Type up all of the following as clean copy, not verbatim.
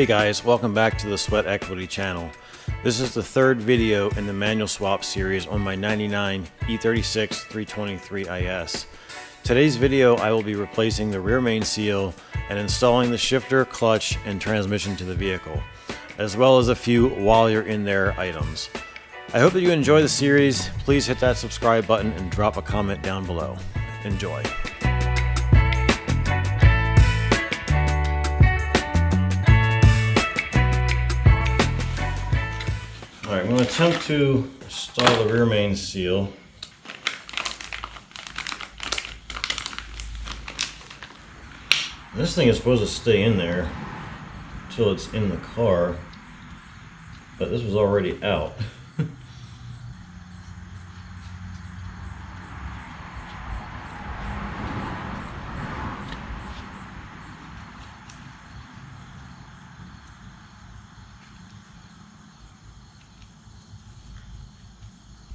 Hey guys, welcome back to the Sweat Equity channel. This is the third video in the manual swap series on my 99 E36 323 IS. Today's video I will be replacing the rear main seal and installing the shifter, clutch, and transmission to the vehicle, as well as a few while you're in there items. I hope that you enjoy the series. Please hit that subscribe button and drop a comment down below. Enjoy. Alright, I'm going to attempt to install the rear main seal. This thing is supposed to stay in there until it's in the car, but this was already out.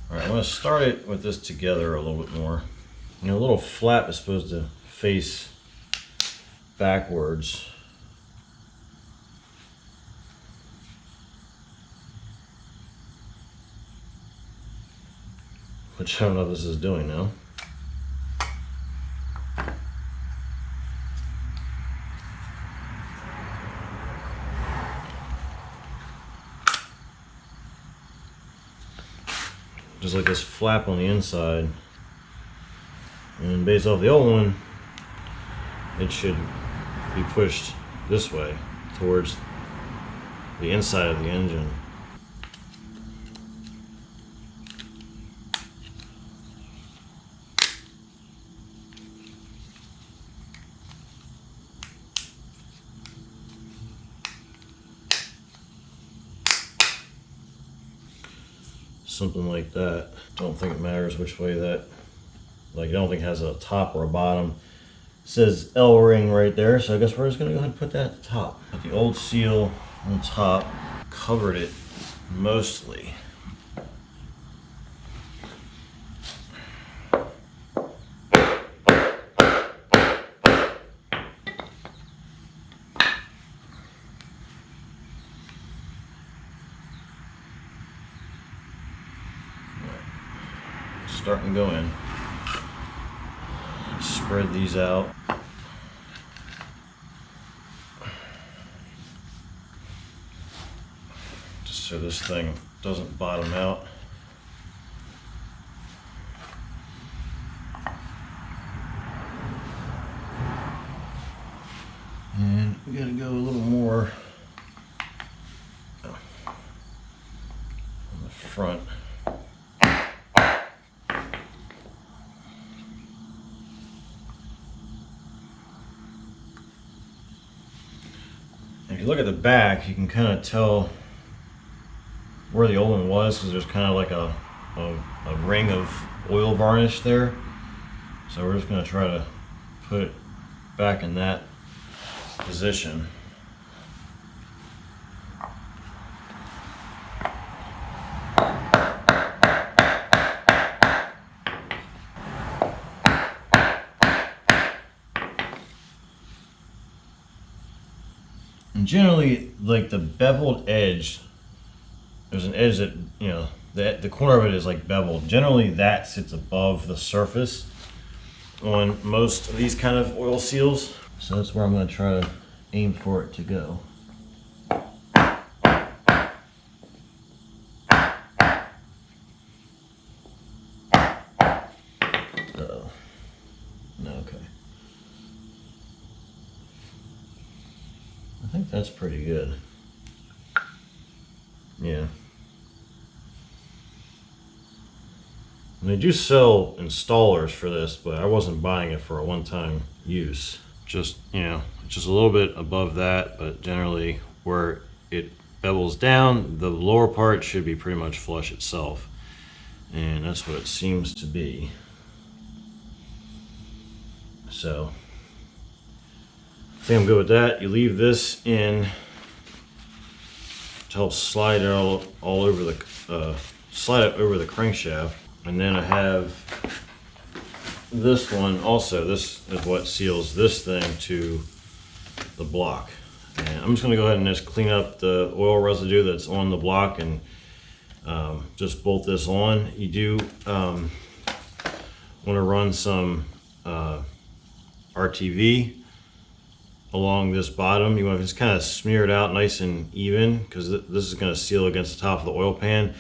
Alright, I'm going to start it with this together a little bit more. You know, the little flap is supposed to face backwards. Which I don't know what this is doing now. Just like this flap on the inside, and based off the old one, it should be pushed this way towards the inside of the engine. Something like that. Don't think it matters which way that, like I don't think it has a top or a bottom. It says L ring right there, so I guess we're just gonna go ahead and put that at the top. But the old seal on top covered it mostly. Starting to go in. Spread these out. Just so this thing doesn't bottom out. And we gotta go a little more on the front. If you look at the back, you can kind of tell where the old one was, because there's kind of like a ring of oil varnish there. So we're just going to try to put it back in that position. And generally, like the beveled edge, there's an edge that, you know, the corner of it is like beveled. Generally, that sits above the surface on most of these kind of oil seals. So that's where I'm going to try to aim for it to go. Uh-oh. No, okay. I think that's pretty good. Yeah. And they do sell installers for this, but I wasn't buying it for a one-time use. Just, you know, just a little bit above that, but generally where it bevels down, the lower part should be pretty much flush itself. And that's what it seems to be. So I think I'm good with that. You leave this in to help slide it all over the slide it over the crankshaft, and then I have this one also. This is what seals this thing to the block. And I'm just going to go ahead and just clean up the oil residue that's on the block and just bolt this on. You do want to run some RTV along this bottom. You want to just kind of smear it out nice and even, because this is going to seal against the top of the oil pan.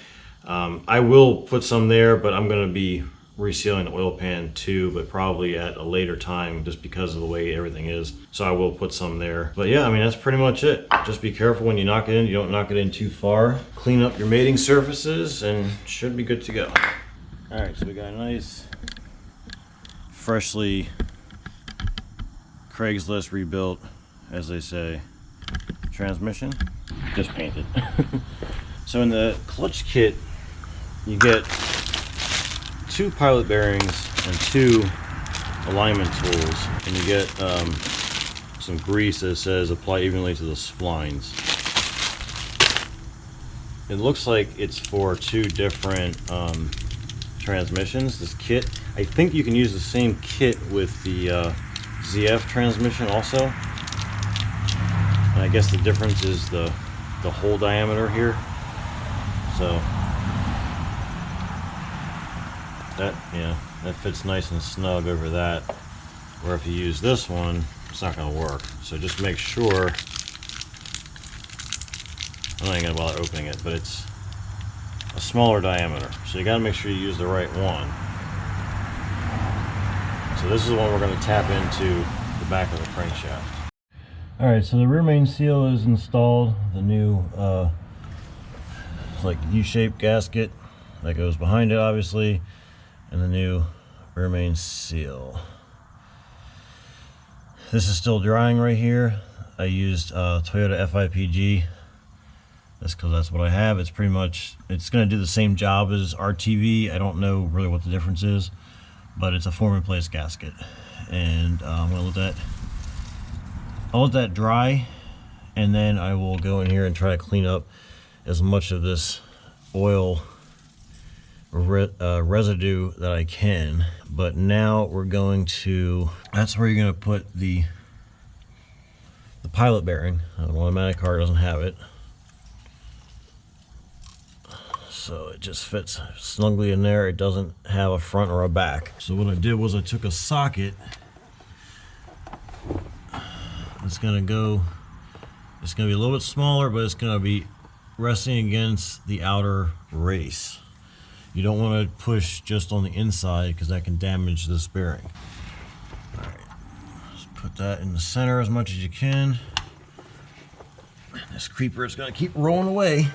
I will put some there, but I'm going to be resealing the oil pan too, but probably at a later time just because of the way everything is. So I will put some there. But yeah, I mean, that's pretty much it. Just be careful when you knock it in. You don't knock it in too far. Clean up your mating surfaces and should be good to go. All right, so we got a nice, freshly Craigslist rebuilt, as they say, transmission. Just painted. So in the clutch kit, you get 2 pilot bearings and 2 alignment tools, and you get some grease that says apply evenly to the splines. It looks like it's for 2 different transmissions, this kit. I think you can use the same kit with the ZF transmission also, and I guess the difference is the hole diameter here. So that fits nice and snug over that, where if you use this one, it's not going to work. So just make sure, I'm not even going to bother opening it, but it's a smaller diameter, so you got to make sure you use the right one. So this is the one we're going to tap into the back of the crankshaft. Alright, so the rear main seal is installed, the new like U-shaped gasket that goes behind it obviously, and the new rear main seal. This is still drying right here. I used Toyota FIPG. That's because that's what I have. It's pretty much, it's going to do the same job as RTV. I don't know really what the difference is, but it's a form in place gasket. And I'm going to I'll let that dry, and then I will go in here and try to clean up as much of this oil residue that I can. But now we're going to, that's where you're going to put the pilot bearing. An automatic car doesn't have it, so it just fits snugly in there. It doesn't have a front or a back. So what I did was I took a socket. It's gonna be a little bit smaller, but it's gonna be resting against the outer race. You don't want to push just on the inside because that can damage this bearing. All right, just put that in the center as much as you can. This creeper is gonna keep rolling away.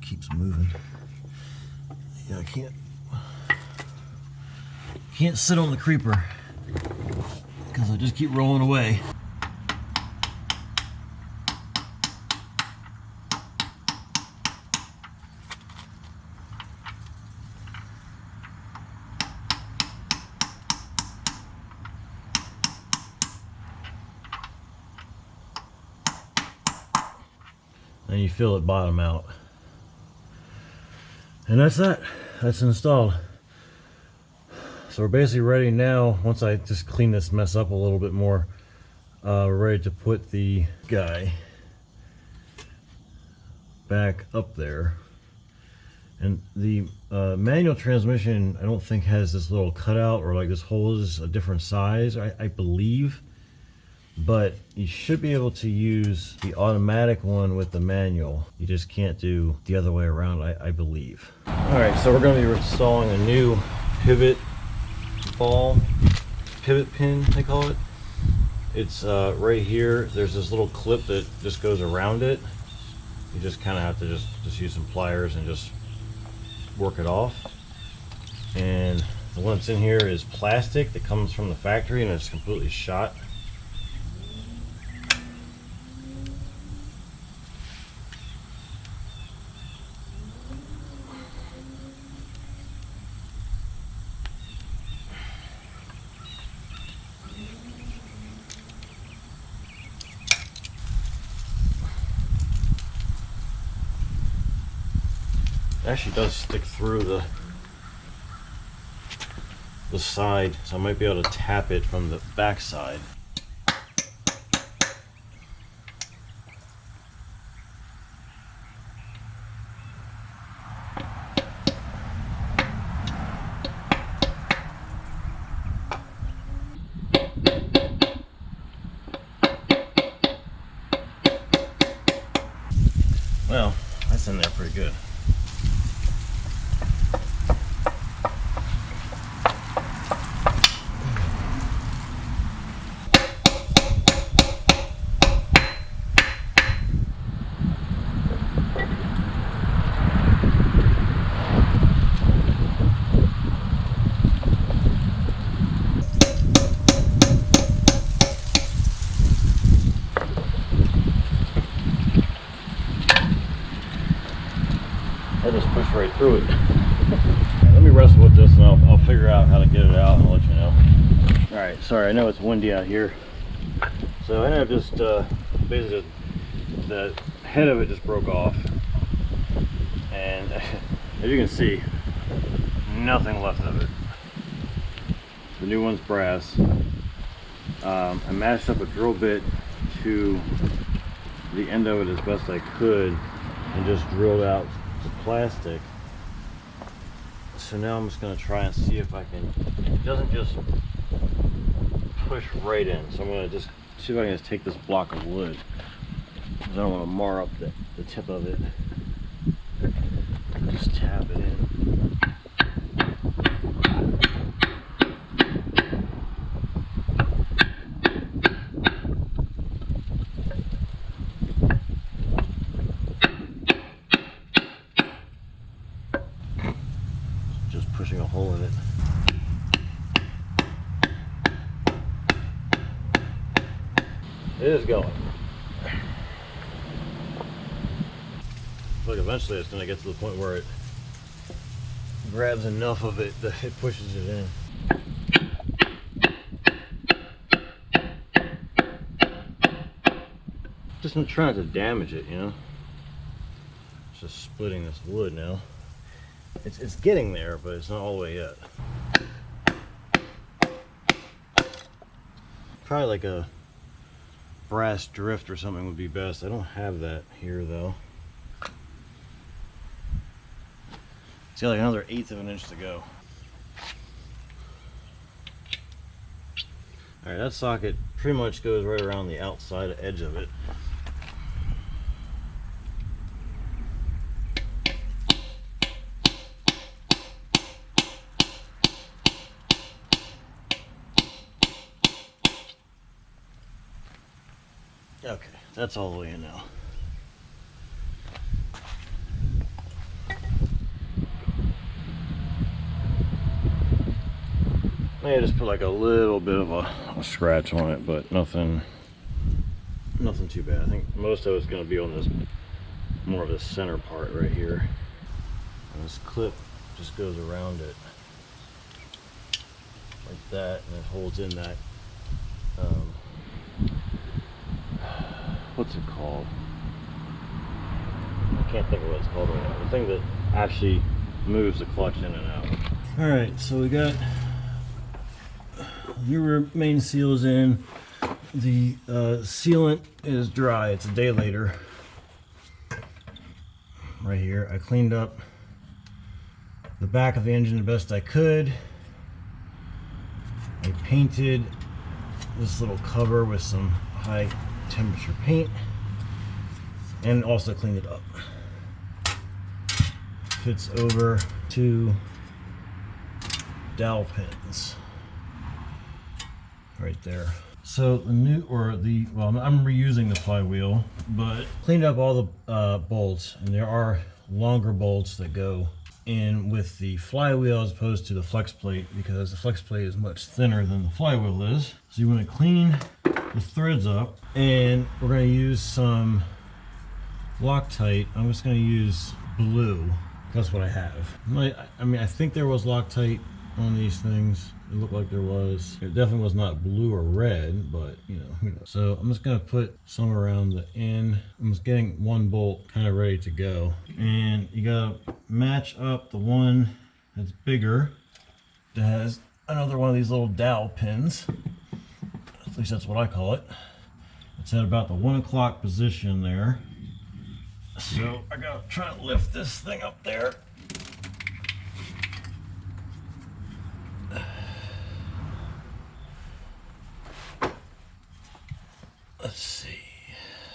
Keeps moving. Yeah, I can't sit on the creeper because I just keep rolling away. And you feel it bottom out. And that's that. That's installed. So we're basically ready now. Once I just clean this mess up a little bit more, we're ready to put the guy back up there. And the manual transmission, I don't think has this little cutout, or like this hole is a different size, I believe. But you should be able to use the automatic one with the manual. You just can't do the other way around, I believe. All right, so we're going to be installing a new pivot pin, they call it. It's right here. There's this little clip that just goes around it. You just kind of have to just use some pliers and just work it off. And the one that's in here is plastic that comes from the factory, and it's completely shot. actually does stick through the side, so I might be able to tap it from the back side. Well, that's in there pretty good. I just push right through it. Let me wrestle with this and I'll figure out how to get it out and I'll let you know. Alright, sorry, I know it's windy out here. So I ended up just, basically the head of it just broke off. And as you can see, nothing left of it. The new one's brass. I matched up a drill bit to the end of it as best I could and just drilled out the plastic. So now I'm just going to try and see if I can, it doesn't just push right in, so I'm going to just see if I can just take this block of wood, because I don't want to mar up the tip of it. Just tap it in. Pushing a hole in it. It is going. Look, eventually it's going to get to the point where it grabs enough of it that it pushes it in. Just not trying to damage it, you know. It's just splitting this wood now. It's getting there, but it's not all the way yet. Probably like a brass drift or something would be best. I don't have that here though. It's got like another 1/8 of an inch to go. Alright, that socket pretty much goes right around the outside edge of it. Okay, that's all the way in now. Maybe just put like a little bit of a scratch on it, but nothing too bad. I think most of it's going to be on this, more of the center part right here. And this clip just goes around it like that, and it holds in that what's it called? I can't think of what it's called right now. The thing that actually moves the clutch in and out. Alright, so we got your main seal is in. The sealant is dry. It's a day later. Right here. I cleaned up the back of the engine the best I could. I painted this little cover with some high temperature paint and also cleaned it up. Fits over 2 dowel pins right there. So the new, well, I'm reusing the flywheel, but cleaned up all the bolts, and there are longer bolts that go in with the flywheel as opposed to the flex plate, because the flex plate is much thinner than the flywheel is. So you want to clean the threads up, and we're going to use some Loctite. I'm just going to use blue. That's what I have. I mean, I think there was Loctite on these things, It looked like there was. It definitely was not blue or red, but you know, who knows. So I'm just gonna put some around the end. I'm just getting one bolt kind of ready to go. And you gotta match up the one that's bigger that has another one of these little dowel pins. At least that's what I call it. It's at about the 1 o'clock position there. So I gotta try to lift this thing up there. Let's see.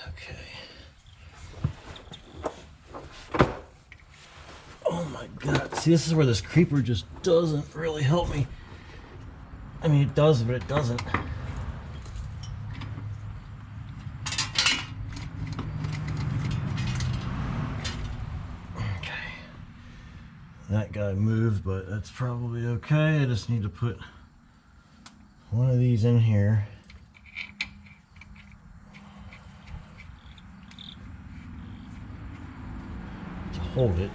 Okay. Oh my God. See, this is where this creeper just doesn't really help me. I mean, it does, but it doesn't. Okay. That guy moved, but that's probably okay. I just need to put one of these in here. To hold it.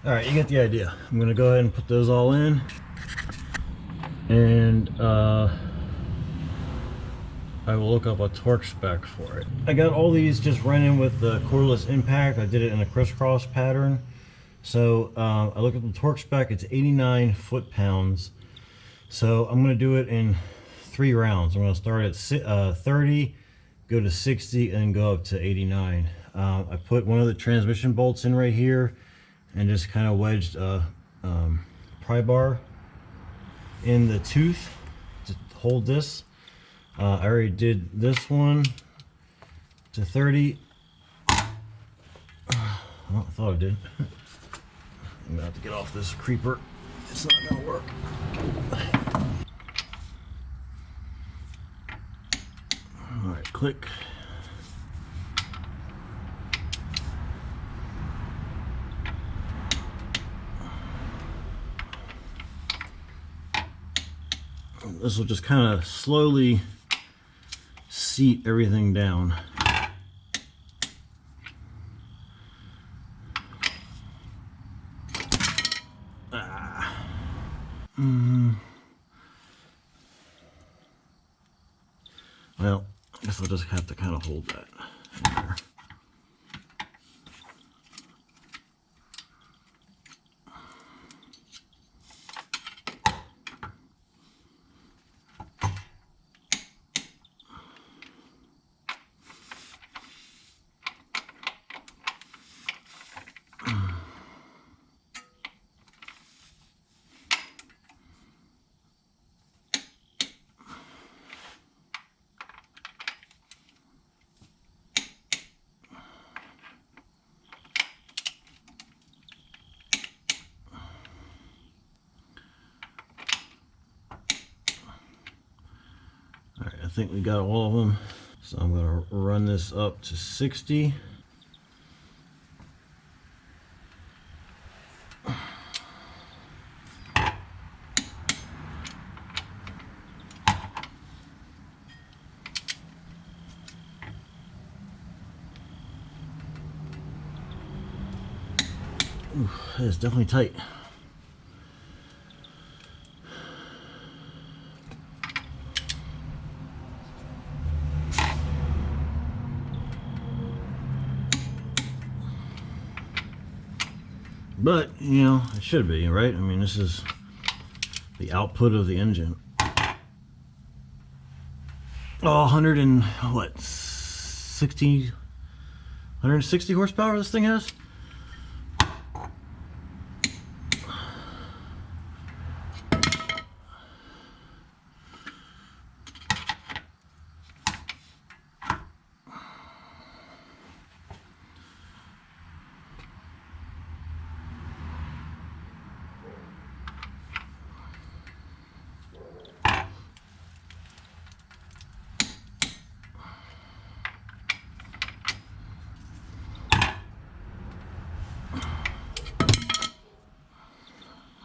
All right, you get the idea. I'm gonna go ahead and put those all in, and I will look up a torque spec for it. I got all these just running with the cordless impact. I did it in a crisscross pattern. So I looked at the torque spec, it's 89 foot-pounds. So I'm gonna do it in 3 rounds. I'm gonna start at 30, go to 60, and go up to 89. I put one of the transmission bolts in right here, and just kind of wedged a pry bar in the tooth to hold this. I already did this one to 30. Oh, I thought I did. I'm gonna have to get off this creeper. It's not gonna work. All right, click. This will just kind of slowly seat everything down. Well, I guess I'll just have to kind of hold that in there. I think we got all of them. So I'm going to run this up to 60. Ooh, that is definitely tight. But, you know, it should be, right? I mean, this is the output of the engine. Oh, 100 and what? 160 horsepower this thing has?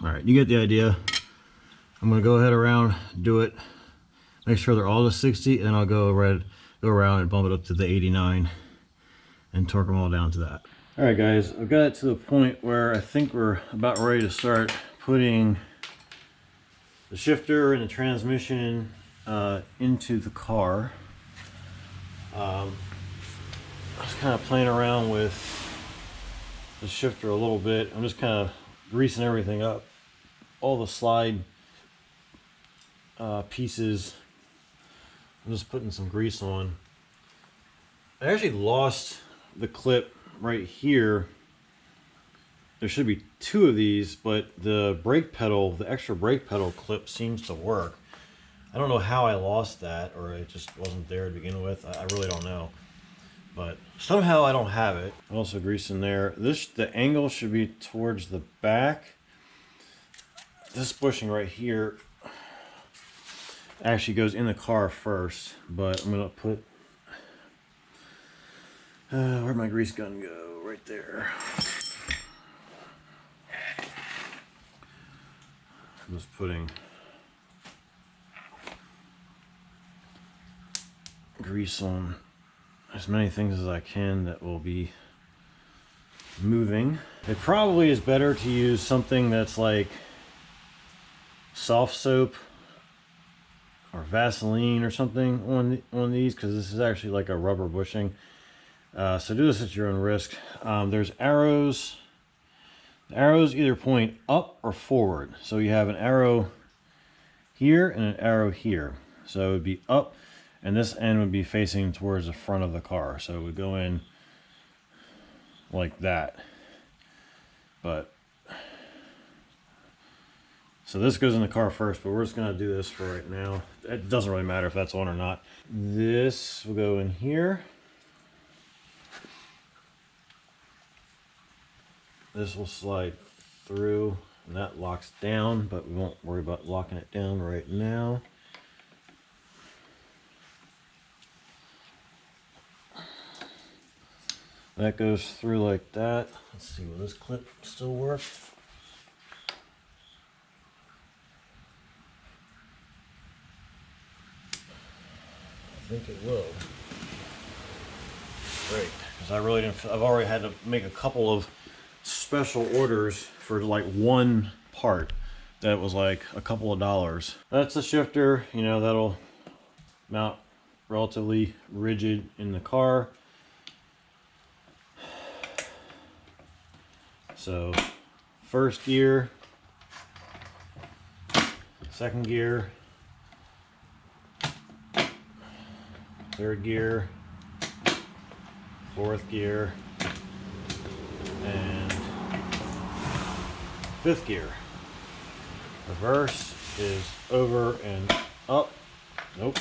Alright, you get the idea. I'm going to go ahead around, do it, make sure they're all to 60, and I'll go right go around and bump it up to the 89 and torque them all down to that. All right guys, I've got it to the point where I think we're about ready to start putting the shifter and the transmission into the car. I was kind of playing around with the shifter a little bit. I'm just kind of greasing everything up. All the slide pieces, I'm just putting some grease on. I actually lost the clip right here. There should be two of these, but the brake pedal, the extra brake pedal clip seems to work. I don't know how I lost that, or it just wasn't there to begin with. I really don't know. But somehow I don't have it. Also grease in there. The angle should be towards the back. This bushing right here actually goes in the car first, but I'm gonna put, where'd my grease gun go? Right there. I'm just putting grease on as many things as I can that will be moving. It probably is better to use something that's like soft soap or Vaseline or something on these, because this is actually like a rubber bushing. So do this at your own risk. There's arrows. The arrows either point up or forward. So you have an arrow here and an arrow here. So it would be up, and this end would be facing towards the front of the car. So it would go in like that. But so this goes in the car first, but we're just gonna do this for right now. It doesn't really matter if that's on or not. This will go in here. This will slide through, and that locks down, but we won't worry about locking it down right now. That goes through like that. Let's see, will this clip still work? I think it will. Great, because I really didn't, I've already had to make a couple of special orders for like one part that was like a couple of dollars. That's the shifter, you know, that'll mount relatively rigid in the car. So first gear, second gear, third gear, fourth gear, and fifth gear. Reverse is over and up. Nope.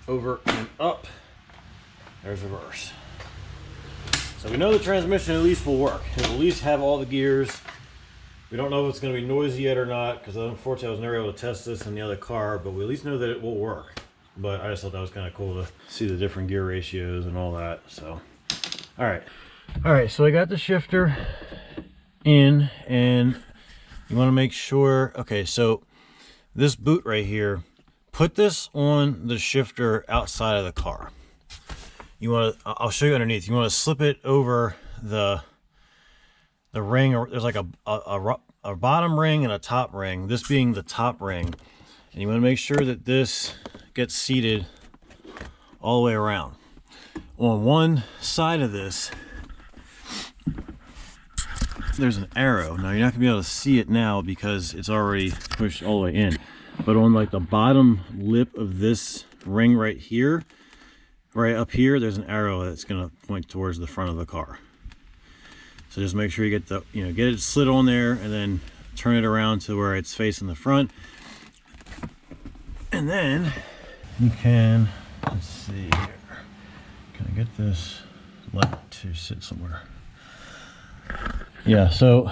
Over and up. There's reverse. So we know the transmission at least will work. It'll at least have all the gears. We don't know if it's going to be noisy yet or not, because unfortunately I was never able to test this in the other car, but we at least know that it will work. But I just thought that was kind of cool to see the different gear ratios and all that. So, all right, so I got the shifter in, and you want to make sure, okay, so this boot right here, put this on the shifter outside of the car. You want to, I'll show you underneath. You want to slip it over the ring, or there's like a bottom ring and a top ring, this being the top ring. And you want to make sure that this gets seated all the way around. On one side of this, there's an arrow. Now you're not gonna be able to see it now because it's already pushed all the way in. But on like the bottom lip of this ring right here, right up here, there's an arrow that's gonna point towards the front of the car. So just make sure you get the, get it slid on there, and then turn it around to where it's facing the front. And then you can, let's see here, can I get this left to sit somewhere? Yeah, so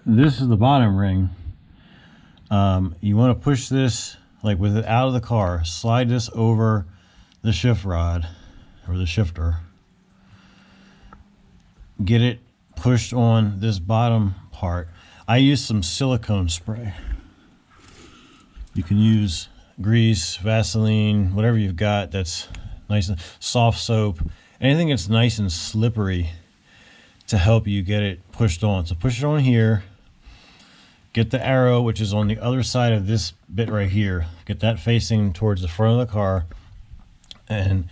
this is the bottom ring. You want to push this like with it out of the car, slide this over the shift rod or the shifter, get it pushed on this bottom part. I use some silicone spray. You can use grease, Vaseline, whatever you've got that's nice and soft soap, anything that's nice and slippery to help you get it pushed on. So push it on here, get the arrow, which is on the other side of this bit right here, get that facing towards the front of the car, and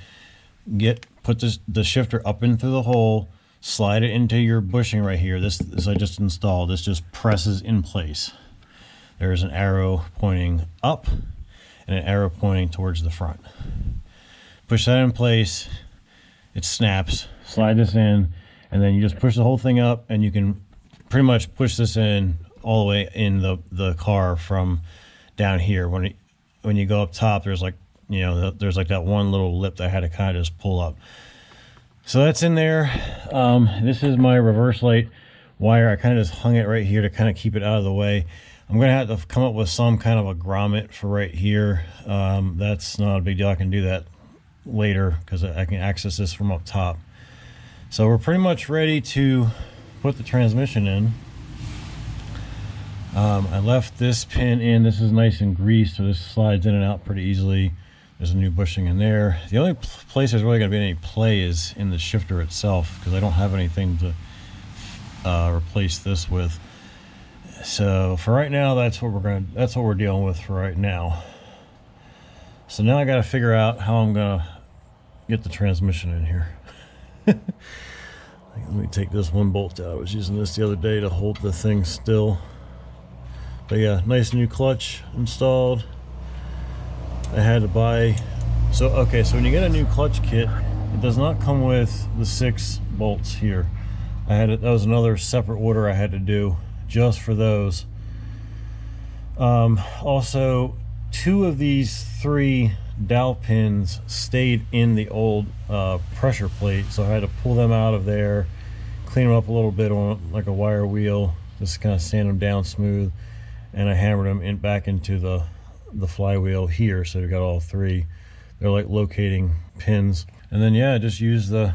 put the shifter up in through the hole, slide it into your bushing right here. This I just installed. This just presses in place. There's an arrow pointing up and an arrow pointing towards the front. Push that in place, it snaps. Slide this in, and then you just push the whole thing up, and you can pretty much push this in all the way in the car from down here. When you go up top, there's like, you know, there's like that one little lip that I had to kind of just pull up. So that's in there. This is my reverse light wire. I kind of just hung it right here to kind of keep it out of the way. I'm gonna have to come up with some kind of a grommet for right here. That's not a big deal. I can do that later because I can access this from up top. So we're pretty much ready to put the transmission in. I left this pin in. This is nice and greased, so this slides in and out pretty easily. There's a new bushing in there. The only place there's really going to be any play is in the shifter itself, because I don't have anything to replace this with. So for right now, that's what we're dealing with for right now. So now I got to figure out how I'm going to get the transmission in here. Let me take this one bolt out. I was using this the other day to hold the thing still. But yeah, nice new clutch installed. I had to buy, so when you get a new clutch kit, it does not come with the 6 bolts here. That was another separate order I had to do just for those. Also, 2 of these 3 dowel pins stayed in the old pressure plate, so I had to pull them out of there, clean them up a little bit on like a wire wheel, just kind of sand them down smooth, and I hammered them back into the flywheel here. So we got all 3. They're like locating pins. And then yeah, just use the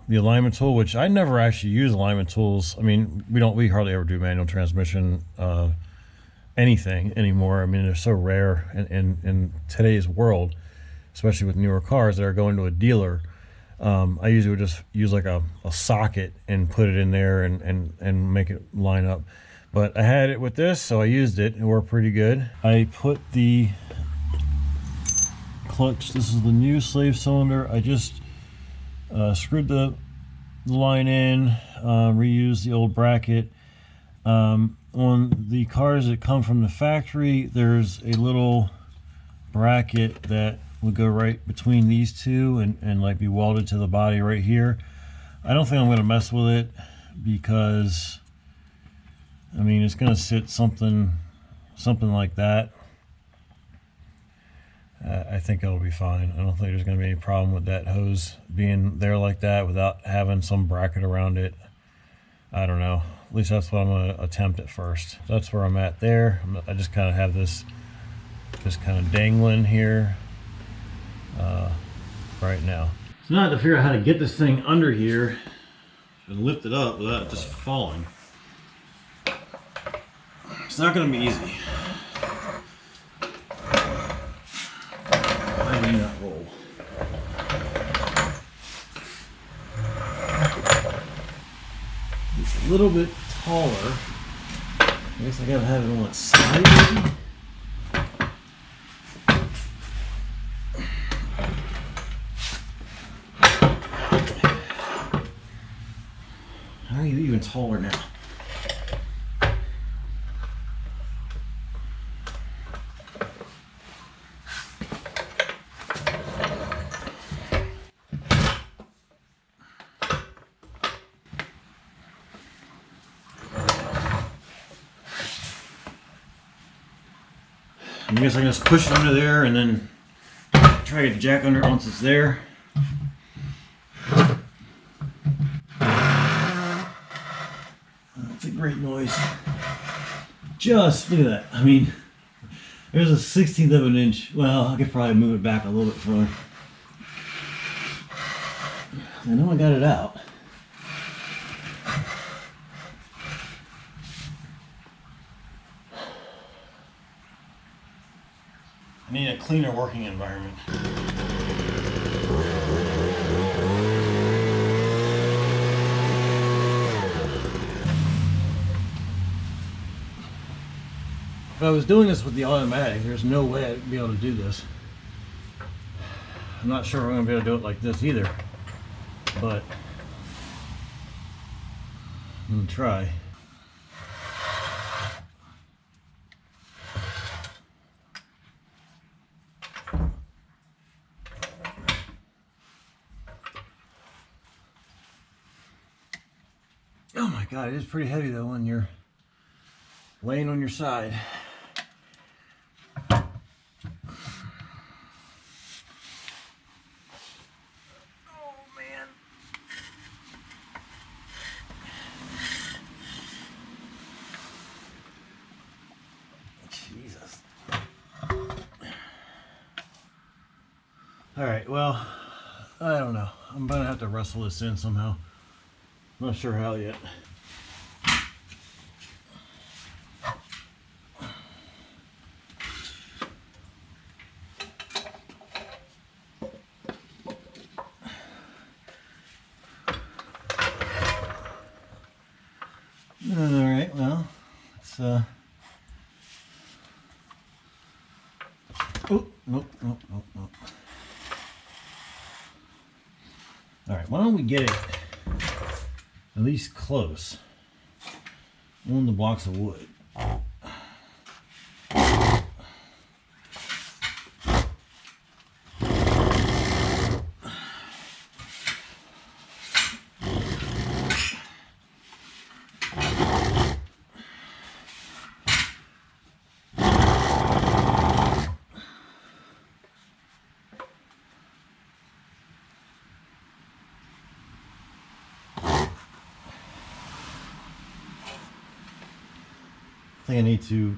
alignment tool, which I never actually use alignment tools. I mean, we hardly ever do manual transmission anything anymore. I mean, they're so rare in today's world, especially with newer cars that are going to a dealer. I usually would just use like a socket and put it in there and make it line up. But I had it with this, so I used it. It worked pretty good. I put the clutch, this is the new slave cylinder. I just screwed the line in, reused the old bracket. On the cars that come from the factory, there's a little bracket that would go right between these two and like be welded to the body right here. I don't think I'm going to mess with it because, I mean, it's going to sit something like that. I think it'll be fine. I don't think there's going to be any problem with that hose being there like that without having some bracket around it. I don't know. At least that's what I'm going to attempt at first. That's where I'm at there. I just kind of have this just kind of dangling here right now. So now I have to figure out how to get this thing under here and lift it up without it just falling. It's not going to be easy. I may not roll. It's a little bit taller. I guess I gotta have it on its side maybe. How are you even taller now? I guess I can just push it under there and then try to get the jack under once it's there. That's a great noise. Just look at that. I mean, there's a 1/16 of an inch. Well, I could probably move it back a little bit further. I know I got it out. I need a cleaner working environment. If I was doing this with the automatic, there's no way I'd be able to do this. I'm not sure I'm going to be able to do it like this either, but I'm going to try. Oh my God, it is pretty heavy though when you're laying on your side. Alright, well, I don't know. I'm gonna have to wrestle this in somehow. I'm not sure how yet. Alright, well, it's oh, nope. Alright, why don't we get it at least close on the blocks of wood. I think I need to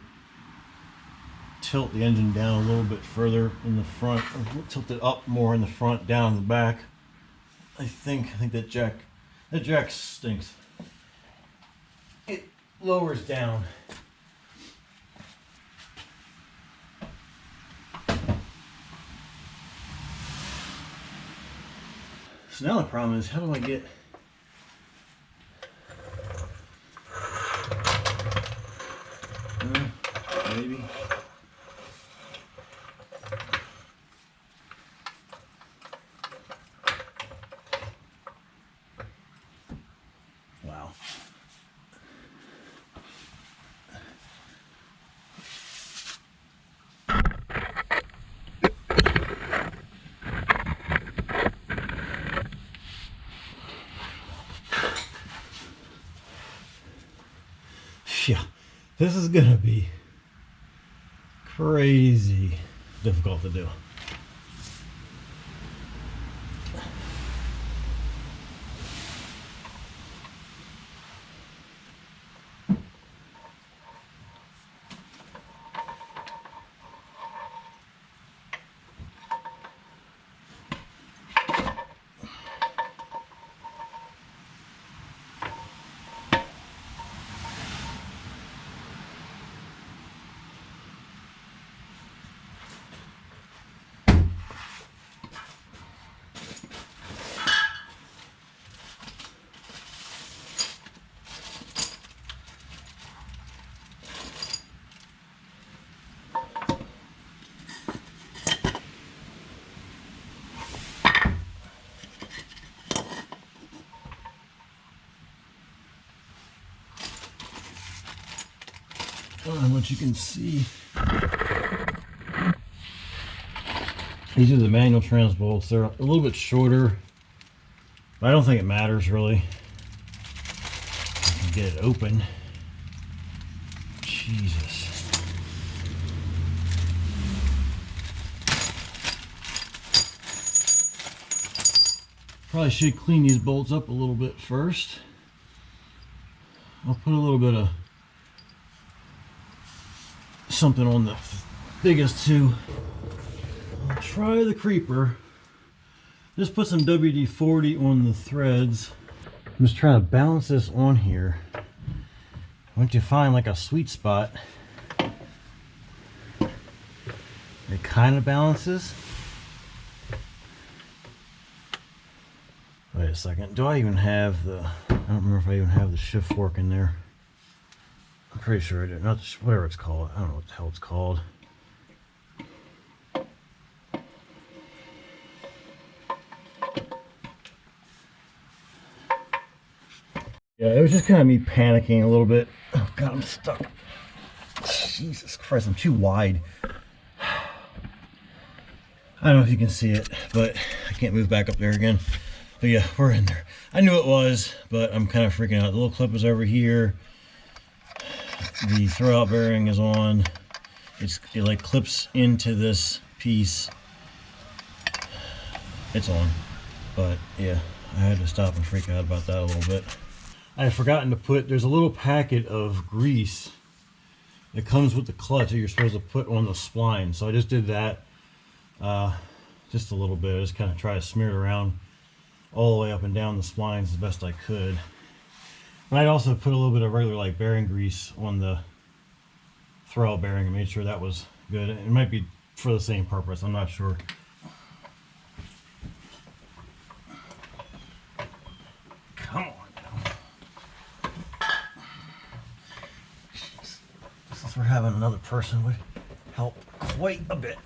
tilt the engine down a little bit further in the front, or tilt it up more in the front, down in the back. I think that jack stinks. It lowers down. So now the problem is, how do I get maybe. Wow. Yeah, this is gonna be crazy difficult to do. I don't know how much you can see. These are the manual trans bolts. They're a little bit shorter, but I don't think it matters really. I can get it open. Jesus. Probably should clean these bolts up a little bit first. I'll put a little bit of something on the biggest two. I'll try the creeper. Just put some WD-40 on the threads. I'm just trying to balance this on here. Once you find like a sweet spot, It kind of balances. Wait a second. Do I even have the... I don't remember if I even have the shift fork in there. I'm pretty sure I do. Not the, whatever it's called. I don't know what the hell it's called. Yeah, it was just kind of me panicking a little bit. Oh God, I'm stuck. Jesus Christ, I'm too wide. I don't know if you can see it, but I can't move back up there again. But yeah, we're in there. I knew it was, but I'm kind of freaking out. The little clip is over here. The throwout bearing is on. It like clips into this piece. It's on. But yeah, I had to stop and freak out about that a little bit. I had forgotten to put, there's a little packet of grease that comes with the clutch that you're supposed to put on the spline. So I just did that just a little bit. I just kind of try to smear it around all the way up and down the splines as best I could. And I'd also put a little bit of regular like bearing grease on the throwout bearing and made sure that was good. It might be for the same purpose, I'm not sure. Come on now. Since we're having another person would help quite a bit.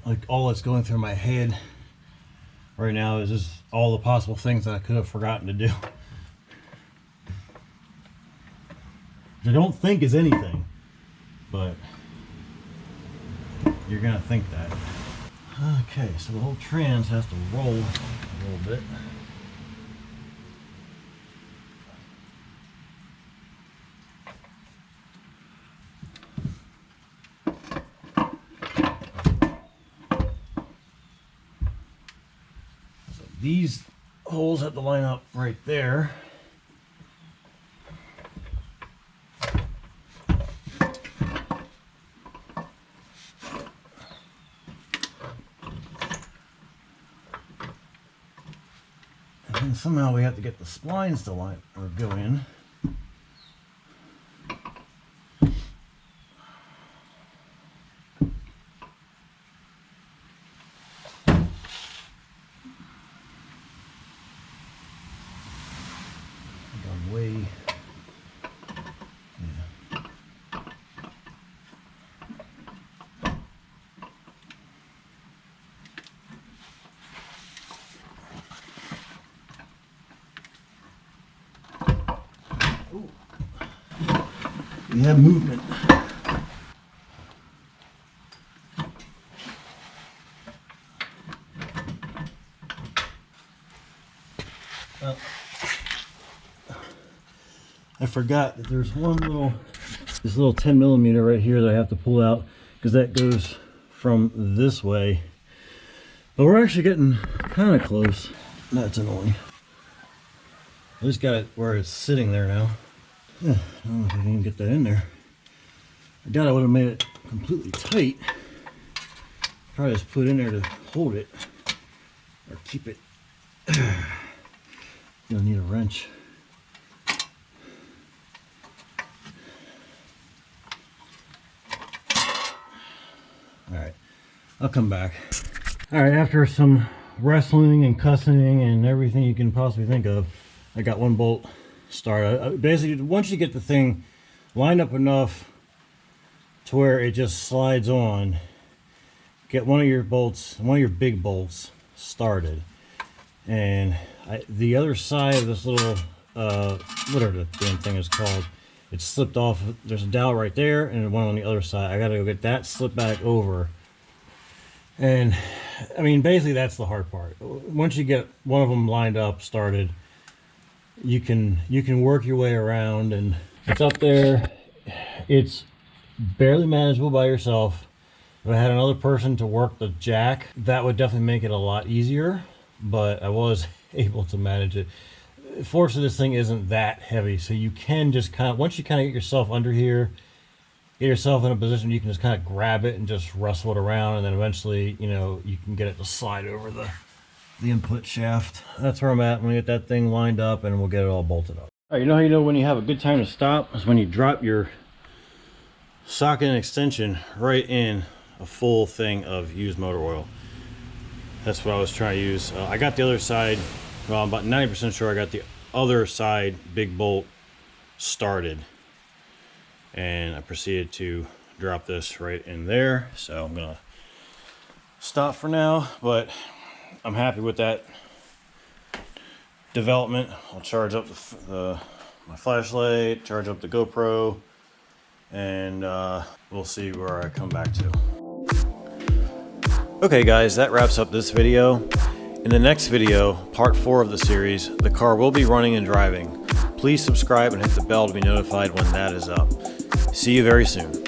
Like all that's going through my head right now is just all the possible things that I could have forgotten to do. Which I don't think is anything, but you're gonna think that. Okay, so the whole trans has to roll a little bit. These holes have to line up right there. And then somehow we have to get the splines to line or go in. We have movement. I forgot that there's this little 10 millimeter right here that I have to pull out because that goes from this way. But we're actually getting kind of close. That's annoying. I just got it where it's sitting there now. Yeah, I don't know if I can even get that in there. I doubt I would have made it completely tight. Probably just put in there to hold it or keep it. You'll need a wrench. Alright, I'll come back. Alright, after some wrestling and cussing and everything you can possibly think of, I got one bolt started. Basically, once you get the thing lined up enough to where it just slides on, get one of your bolts, one of your big bolts started. And the other side of this little, whatever the damn thing is called, it slipped off. There's a dowel right there and one on the other side. I gotta go get that slipped back over. And I mean, basically that's the hard part. Once you get one of them lined up, started, you can work your way around, and it's up there. It's barely manageable by yourself. If I had another person to work the jack, that would definitely make it a lot easier, but I was able to manage it. Fortunately, this thing isn't that heavy, so you can just kind of, once you kind of get yourself under here, get yourself in a position you can just kind of grab it and just wrestle it around, and then eventually, you know, you can get it to slide over the input shaft. That's where I'm at. I'm gonna get that thing lined up and we'll get it all bolted up. All right, you know how you know when you have a good time to stop is when you drop your socket and extension right in a full thing of used motor oil. That's what I was trying to use. I got the other side, well, I'm about 90% sure I got the other side big bolt started, and I proceeded to drop this right in there. So I'm gonna stop for now, but I'm happy with that development. I'll charge up my flashlight, charge up the GoPro, and we'll see where I come back to. Okay guys, that wraps up this video. In the next video, part 4 of the series, the car will be running and driving. Please subscribe and hit the bell to be notified when that is up. See you very soon.